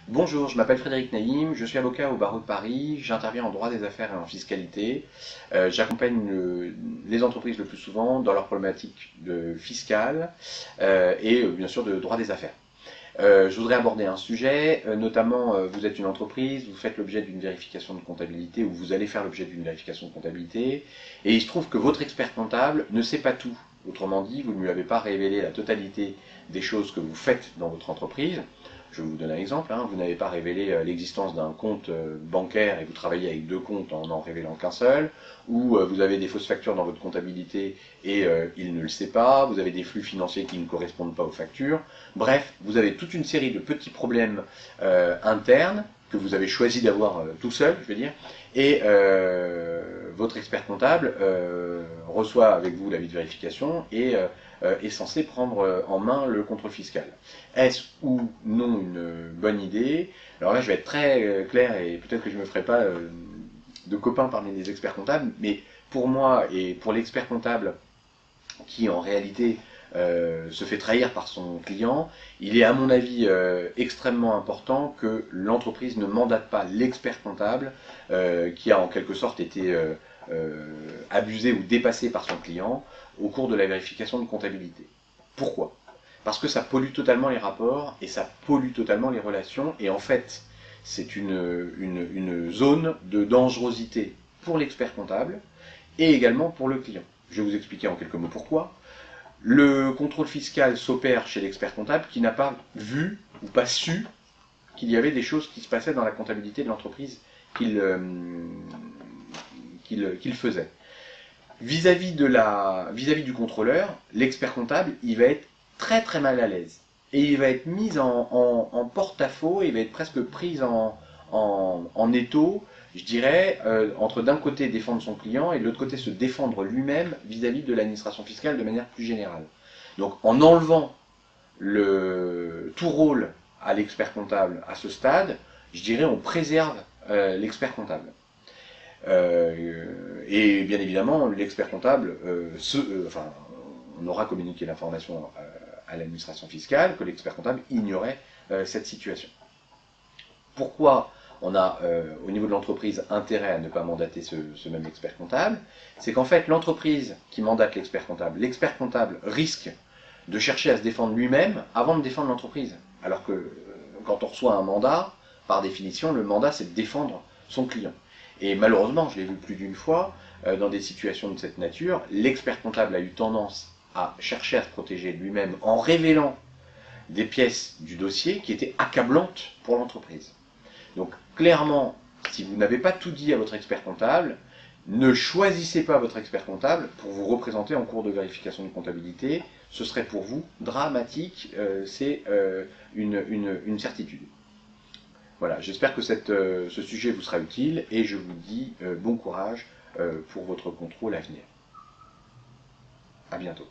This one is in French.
Bonjour, je m'appelle Frédéric Naïm, je suis avocat au barreau de Paris, j'interviens en droit des affaires et en fiscalité. J'accompagne les entreprises le plus souvent dans leurs problématiques fiscales et bien sûr de droit des affaires. Je voudrais aborder un sujet, notamment vous êtes une entreprise, vous faites l'objet d'une vérification de comptabilité ou vous allez faire l'objet d'une vérification de comptabilité et il se trouve que votre expert comptable ne sait pas tout. Autrement dit, vous ne lui avez pas révélé la totalité des choses que vous faites dans votre entreprise. Je vais vous donner un exemple, vous n'avez pas révélé l'existence d'un compte bancaire et vous travaillez avec deux comptes en n'en révélant qu'un seul, ou vous avez des fausses factures dans votre comptabilité et il ne le sait pas, vous avez des flux financiers qui ne correspondent pas aux factures. Bref, vous avez toute une série de petits problèmes internes que vous avez choisi d'avoir tout seul, je veux dire, et votre expert comptable reçoit avec vous l'avis de vérification et est censé prendre en main le contrôle fiscal. Est-ce ou non une bonne idée? Alors là, je vais être très clair et peut-être que je ne me ferai pas de copains parmi les experts comptables, mais pour moi et pour l'expert comptable qui en réalité se fait trahir par son client, il est à mon avis extrêmement important que l'entreprise ne mandate pas l'expert comptable qui a en quelque sorte été abusé ou dépassé par son client au cours de la vérification de comptabilité. Pourquoi? Parce que ça pollue totalement les rapports et ça pollue totalement les relations et en fait c'est une zone de dangerosité pour l'expert comptable et également pour le client. Je vais vous expliquer en quelques mots pourquoi. Le contrôle fiscal s'opère chez l'expert comptable qui n'a pas vu ou pas su qu'il y avait des choses qui se passaient dans la comptabilité de l'entreprise qu'il faisait. Vis-à-vis du contrôleur, l'expert comptable, il va être très très mal à l'aise. Et il va être mis en porte-à-faux, il va être presque pris en étau, je dirais, entre d'un côté défendre son client et de l'autre côté se défendre lui-même vis-à-vis de l'administration fiscale de manière plus générale. Donc en enlevant tout rôle à l'expert comptable à ce stade, je dirais on préserve l'expert comptable. Et bien évidemment, l'expert comptable, on aura communiqué l'information à l'administration fiscale que l'expert comptable ignorait cette situation. Pourquoi on a, au niveau de l'entreprise, intérêt à ne pas mandater ce même expert comptable? C'est qu'en fait, l'entreprise qui mandate l'expert comptable risque de chercher à se défendre lui-même avant de défendre l'entreprise. Alors que quand on reçoit un mandat, par définition, le mandat, c'est de défendre son client. Et malheureusement, je l'ai vu plus d'une fois, dans des situations de cette nature, l'expert comptable a eu tendance à chercher à se protéger lui-même en révélant des pièces du dossier qui étaient accablantes pour l'entreprise. Donc clairement, si vous n'avez pas tout dit à votre expert comptable, ne choisissez pas votre expert comptable pour vous représenter en cours de vérification de comptabilité. Ce serait pour vous dramatique, c'est une certitude. Voilà, j'espère que ce sujet vous sera utile et je vous dis bon courage pour votre contrôle à venir. À bientôt.